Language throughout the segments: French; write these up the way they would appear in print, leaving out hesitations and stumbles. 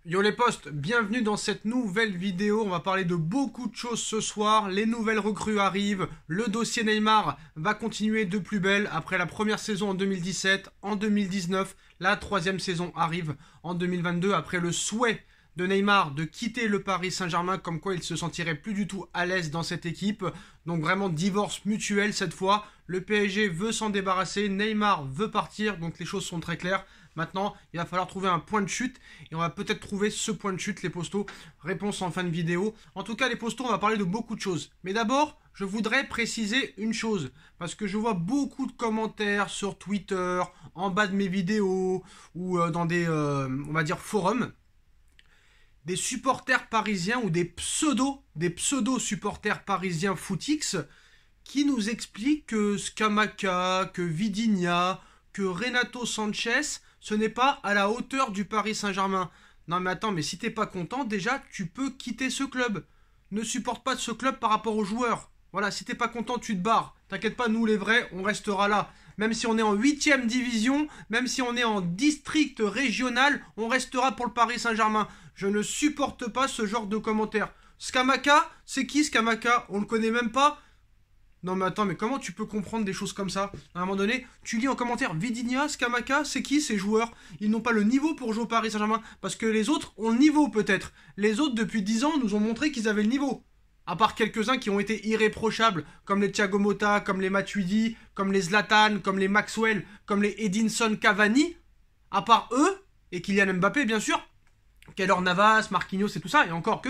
Yo les potes, bienvenue dans cette nouvelle vidéo. On va parler de beaucoup de choses ce soir. Les nouvelles recrues arrivent. Le dossier Neymar va continuer de plus belle. Après la première saison en 2017, en 2019, la troisième saison arrive en 2022. Après le souhait de Neymar de quitter le Paris Saint-Germain, comme quoi il se sentirait plus du tout à l'aise dans cette équipe. Donc vraiment divorce mutuel cette fois. Le PSG veut s'en débarrasser, Neymar veut partir, donc les choses sont très claires. Maintenant, il va falloir trouver un point de chute et on va peut-être trouver ce point de chute, les postos. Réponse en fin de vidéo. En tout cas, les postos, on va parler de beaucoup de choses. Mais d'abord, je voudrais préciser une chose. Parce que je vois beaucoup de commentaires sur Twitter, en bas de mes vidéos ou dans des, on va dire, forums. Des supporters parisiens ou des pseudo-supporters parisiens footix qui nous expliquent que Scamacca, que Vidinia, que Renato Sanchez, ce n'est pas à la hauteur du Paris Saint-Germain. Non mais attends, mais si t'es pas content, déjà tu peux quitter ce club. Ne supporte pas ce club par rapport aux joueurs. Voilà, si t'es pas content, tu te barres. T'inquiète pas, nous les vrais, on restera là. Même si on est en 8ème division, même si on est en district régional, on restera pour le Paris Saint-Germain. Je ne supporte pas ce genre de commentaires. Scamacca, c'est qui Scamacca? On le connaît même pas. Non mais attends, mais comment tu peux comprendre des choses comme ça? À un moment donné, tu lis en commentaire Vidinia, Scamacca, c'est qui ces joueurs? Ils n'ont pas le niveau pour jouer au Paris Saint-Germain. Parce que les autres ont le niveau peut-être. Les autres depuis 10 ans nous ont montré qu'ils avaient le niveau. À part quelques-uns qui ont été irréprochables, comme les Thiago Motta, comme les Matuidi, comme les Zlatan, comme les Maxwell, comme les Edinson Cavani, à part eux, et Kylian Mbappé bien sûr, Keylor Navas, Marquinhos et tout ça, et encore que,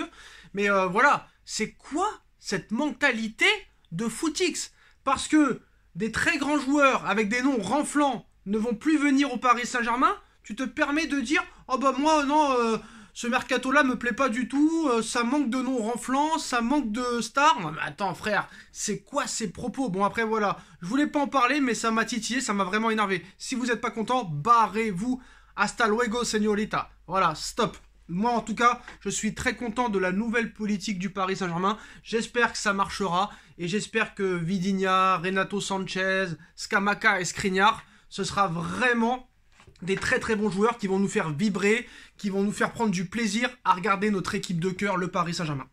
mais voilà, c'est quoi cette mentalité de footix? Parce que des très grands joueurs avec des noms renflants ne vont plus venir au Paris Saint-Germain, tu te permets de dire « Oh bah moi non, ce mercato-là me plaît pas du tout, ça manque de noms renflants, ça manque de stars. » Non mais attends frère, c'est quoi ces propos? Bon après voilà, je voulais pas en parler mais ça m'a titillé, ça m'a vraiment énervé. Si vous êtes pas content, barrez-vous. Hasta luego señorita. Voilà, stop. Moi, en tout cas, je suis très content de la nouvelle politique du Paris Saint-Germain. J'espère que ça marchera. Et j'espère que Vidinia, Renato Sanchez, Scamacca et Skriniar, ce sera vraiment des très très bons joueurs qui vont nous faire vibrer, qui vont nous faire prendre du plaisir à regarder notre équipe de cœur, le Paris Saint-Germain.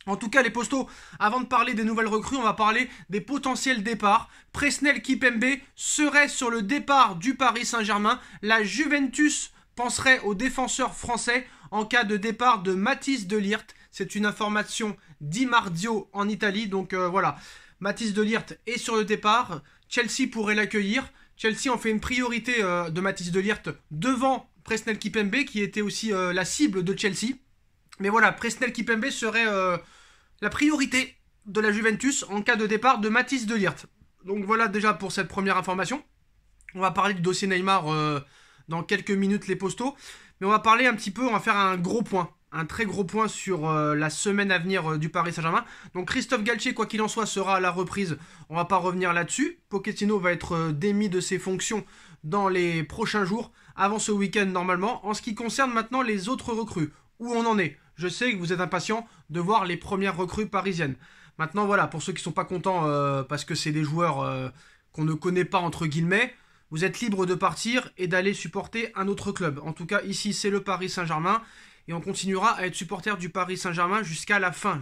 En tout cas, les postos, avant de parler des nouvelles recrues, on va parler des potentiels départs. Presnel Kimpembe serait sur le départ du Paris Saint-Germain. La Juventus penserait aux défenseurs français en cas de départ de Mathis de Ligt. C'est une information d'Imardio en Italie. Donc voilà, Mathis de Ligt est sur le départ. Chelsea pourrait l'accueillir. Chelsea en fait une priorité de Mathis de Ligt devant Presnel Kimpembe qui était aussi la cible de Chelsea. Mais voilà, Presnel Kimpembe serait la priorité de la Juventus en cas de départ de Mathis de Ligt. Donc voilà déjà pour cette première information. On va parler du dossier Neymar dans quelques minutes, les postos. Mais on va parler un petit peu, on va faire un gros point. Un très gros point sur la semaine à venir du Paris Saint-Germain. Donc Christophe Galtier, quoi qu'il en soit, sera à la reprise. On va pas revenir là-dessus. Pochettino va être démis de ses fonctions dans les prochains jours, avant ce week-end normalement. En ce qui concerne maintenant les autres recrues, où on en est? Je sais que vous êtes impatients de voir les premières recrues parisiennes. Maintenant voilà, pour ceux qui sont pas contents parce que c'est des joueurs qu'on ne connaît pas entre guillemets, vous êtes libre de partir et d'aller supporter un autre club. En tout cas, ici, c'est le Paris Saint-Germain. Et on continuera à être supporter du Paris Saint-Germain jusqu'à la fin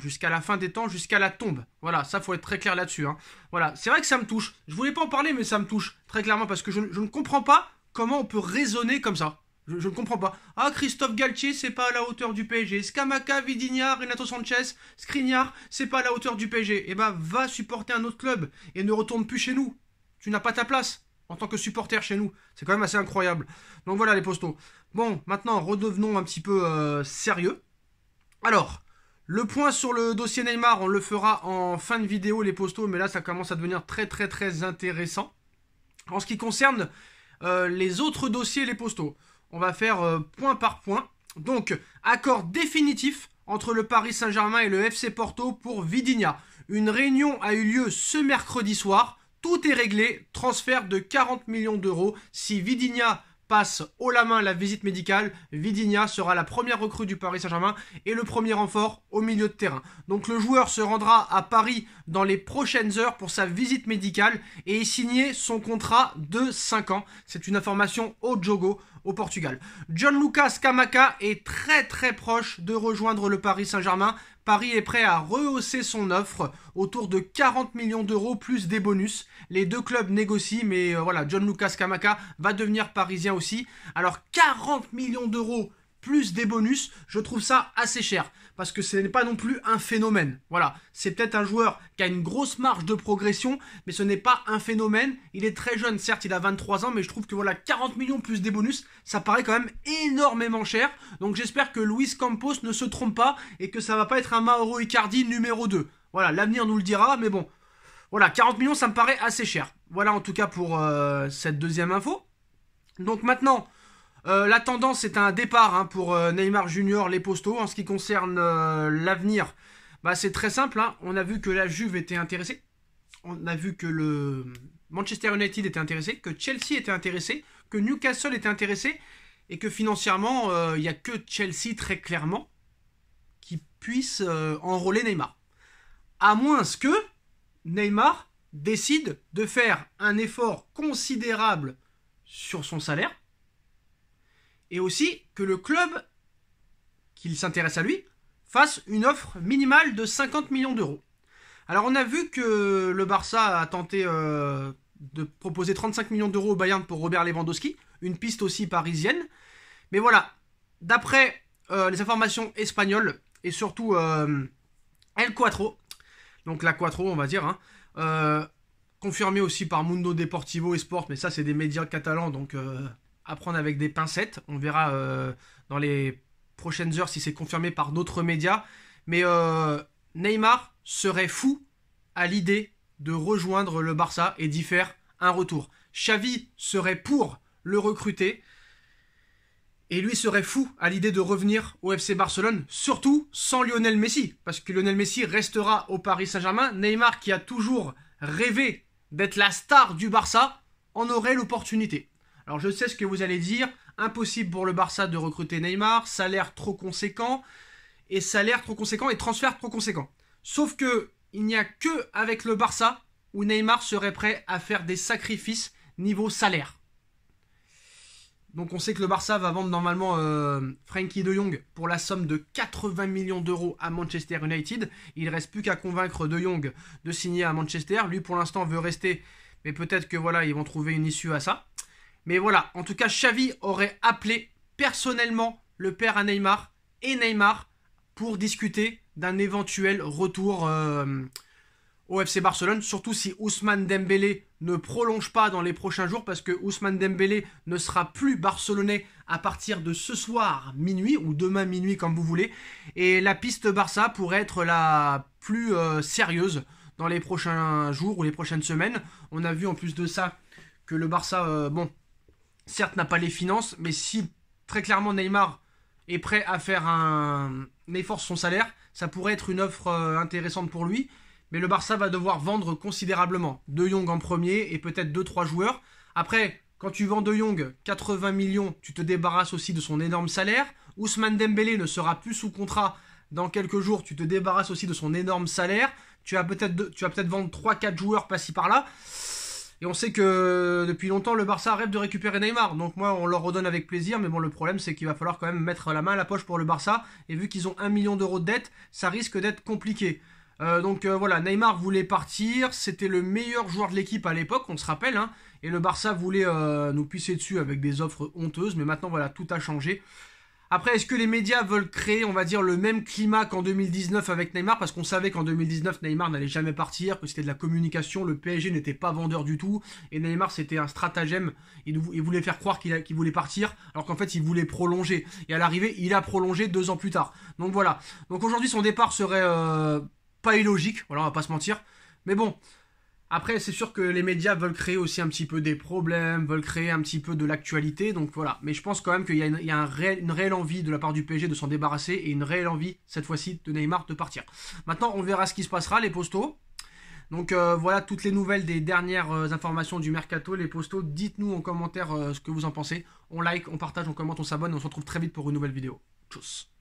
des temps, jusqu'à la tombe. Voilà, ça, faut être très clair là-dessus. Hein. Voilà, c'est vrai que ça me touche. Je voulais pas en parler, mais ça me touche, très clairement, parce que je ne comprends pas comment on peut raisonner comme ça. Je ne comprends pas. Ah, Christophe Galtier, c'est pas à la hauteur du PSG. Scamacca, Vidinia, Renato Sanchez, Skriniar, c'est pas à la hauteur du PSG. Eh ben, va supporter un autre club et ne retourne plus chez nous. Tu n'as pas ta place en tant que supporter chez nous. C'est quand même assez incroyable. Donc voilà les postos. Bon, maintenant redevenons un petit peu sérieux. Alors, le point sur le dossier Neymar, on le fera en fin de vidéo les postos, mais là ça commence à devenir très très très intéressant. En ce qui concerne les autres dossiers les postos, on va faire point par point. Donc, accord définitif entre le Paris Saint-Germain et le FC Porto pour Vidinia. Une réunion a eu lieu ce mercredi soir. Tout est réglé, transfert de 40 millions d'euros. Si Vidinia passe haut la main la visite médicale, Vitinha sera la première recrue du Paris Saint-Germain et le premier renfort au milieu de terrain. Donc le joueur se rendra à Paris dans les prochaines heures pour sa visite médicale et y signer son contrat de 5 ans. C'est une information au Jogo au Portugal. Gianluca Scamacca est très proche de rejoindre le Paris Saint-Germain. Paris est prêt à rehausser son offre autour de 40 millions d'euros plus des bonus. Les deux clubs négocient, mais voilà, Gianluca Scamacca va devenir parisien aussi. Alors 40 millions d'euros plus des bonus, je trouve ça assez cher. Parce que ce n'est pas non plus un phénomène. Voilà, c'est peut-être un joueur qui a une grosse marge de progression, mais ce n'est pas un phénomène. Il est très jeune, certes, il a 23 ans, mais je trouve que voilà, 40 millions plus des bonus, ça paraît quand même énormément cher. Donc j'espère que Luis Campos ne se trompe pas et que ça va pas être un Mauro Icardi numéro 2. Voilà, l'avenir nous le dira, mais bon. Voilà, 40 millions, ça me paraît assez cher. Voilà en tout cas pour cette deuxième info. Donc maintenant... la tendance est un départ pour Neymar Junior, les Postos. En ce qui concerne l'avenir, bah, c'est très simple. On a vu que la Juve était intéressée. On a vu que le Manchester United était intéressé, que Chelsea était intéressé, que Newcastle était intéressé. Et que financièrement, il n'y a que Chelsea très clairement qui puisse enrôler Neymar. À moins que Neymar décide de faire un effort considérable sur son salaire. Et aussi que le club, qui s'intéresse à lui, fasse une offre minimale de 50 millions d'euros. Alors on a vu que le Barça a tenté de proposer 35 millions d'euros au Bayern pour Robert Lewandowski, une piste aussi parisienne. Mais voilà, d'après les informations espagnoles, et surtout El Cuatro, donc la Cuatro on va dire, confirmé aussi par Mundo Deportivo et Sport, mais ça c'est des médias catalans, donc... à prendre avec des pincettes. On verra dans les prochaines heures si c'est confirmé par d'autres médias. Mais Neymar serait fou à l'idée de rejoindre le Barça et d'y faire un retour. Xavi serait pour le recruter. Et lui serait fou à l'idée de revenir au FC Barcelone, surtout sans Lionel Messi. Parce que Lionel Messi restera au Paris Saint-Germain. Neymar, qui a toujours rêvé d'être la star du Barça, en aurait l'opportunité. Alors je sais ce que vous allez dire, impossible pour le Barça de recruter Neymar, salaire trop conséquent, et transfert trop conséquent. Sauf que il n'y a que avec le Barça où Neymar serait prêt à faire des sacrifices niveau salaire. Donc on sait que le Barça va vendre normalement Frenkie de Jong pour la somme de 80 millions d'euros à Manchester United. Il ne reste plus qu'à convaincre de Jong de signer à Manchester. Lui pour l'instant veut rester, mais peut-être que voilà, ils vont trouver une issue à ça. Mais voilà, en tout cas, Xavi aurait appelé personnellement le père à Neymar et Neymar pour discuter d'un éventuel retour au FC Barcelone. Surtout si Ousmane Dembélé ne prolonge pas dans les prochains jours, parce que Ousmane Dembélé ne sera plus barcelonais à partir de ce soir minuit, ou demain minuit comme vous voulez. Et la piste Barça pourrait être la plus sérieuse dans les prochains jours ou les prochaines semaines. On a vu en plus de ça que le Barça, certes, n'a pas les finances, mais si très clairement Neymar est prêt à faire un effort sur son salaire, ça pourrait être une offre intéressante pour lui. Mais le Barça va devoir vendre considérablement. De Jong en premier et peut-être 2-3 joueurs. Après, quand tu vends De Jong 80 millions, tu te débarrasses aussi de son énorme salaire. Ousmane Dembélé ne sera plus sous contrat dans quelques jours, tu te débarrasses aussi de son énorme salaire. Tu vas peut-être vendre 3-4 joueurs par-ci par-là. Et on sait que depuis longtemps, le Barça rêve de récupérer Neymar. Donc moi, on leur redonne avec plaisir. Mais bon, le problème, c'est qu'il va falloir quand même mettre la main à la poche pour le Barça. Et vu qu'ils ont 1 million d'euros de dette, ça risque d'être compliqué. Voilà, Neymar voulait partir. C'était le meilleur joueur de l'équipe à l'époque, on se rappelle. Et le Barça voulait nous pisser dessus avec des offres honteuses. Mais maintenant, voilà, tout a changé. Après, est-ce que les médias veulent créer, on va dire, le même climat qu'en 2019 avec Neymar? Parce qu'on savait qu'en 2019, Neymar n'allait jamais partir, que c'était de la communication, le PSG n'était pas vendeur du tout, et Neymar, c'était un stratagème. Il voulait faire croire qu'il voulait partir, alors qu'en fait, il voulait prolonger. Et à l'arrivée, il a prolongé 2 ans plus tard. Donc voilà. Donc aujourd'hui, son départ serait pas illogique, voilà, on va pas se mentir. Mais bon... Après, c'est sûr que les médias veulent créer aussi un petit peu des problèmes, veulent créer un petit peu de l'actualité, donc voilà. Mais je pense quand même qu'il y a une réelle envie de la part du PSG de s'en débarrasser, et une réelle envie, cette fois-ci, de Neymar de partir. Maintenant, on verra ce qui se passera, les postos. Donc voilà toutes les nouvelles des dernières informations du mercato, les postos. Dites-nous en commentaire ce que vous en pensez. On like, on partage, on commente, on s'abonne et on se retrouve très vite pour une nouvelle vidéo. Tchuss.